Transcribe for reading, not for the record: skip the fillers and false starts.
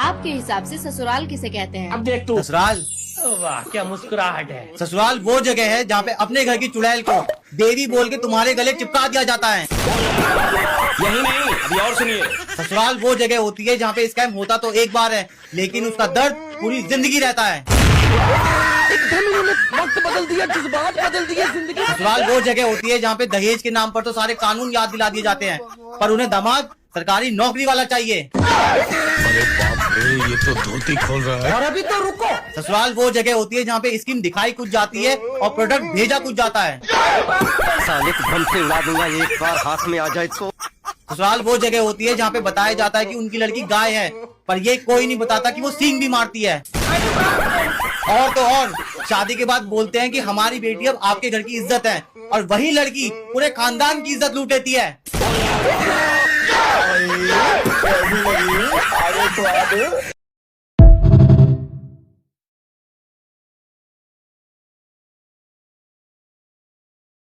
आपके हिसाब से ससुराल किसे कहते हैं? अब देख तू। ससुराल वाह क्या मुस्कुराहट है। ससुराल वो जगह है जहाँ पे अपने घर की चुड़ैल को देवी बोल के तुम्हारे गले चिपका दिया जाता है। यही नहीं, अभी और सुनिए। ससुराल वो जगह होती है जहाँ पे स्कैम होता तो एक बार है, लेकिन उसका दर्द पूरी जिंदगी रहता है। एकदम इन्होंने वक्त बदल दिया, जज्बात बदल दिए, जिंदगी। ससुराल वो जगह होती है जहाँ पे दहेज के नाम पर तो सारे कानून याद दिला दिए जाते हैं, पर उन्हें दामाद सरकारी नौकरी वाला चाहिए। अरे बाप रे, ये तो धोती खोल रहा है। और अभी तो रुको। ससुराल वो जगह होती है जहाँ पे स्कीम दिखाई कुछ जाती है और प्रोडक्ट भेजा कुछ जाता है। साले को बम से उड़ा दूंगा, एक बार हाथ में आ जाए तो। ससुराल वो जगह होती है जहाँ पे बताया जाता है कि उनकी लड़की गाय है, पर ये कोई नहीं बताता कि वो सींग भी मारती है। और तो और शादी के बाद बोलते हैं कि हमारी बेटी अब आपके घर की इज्जत है, और वही लड़की पूरे खानदान की इज्जत लूट लेती है।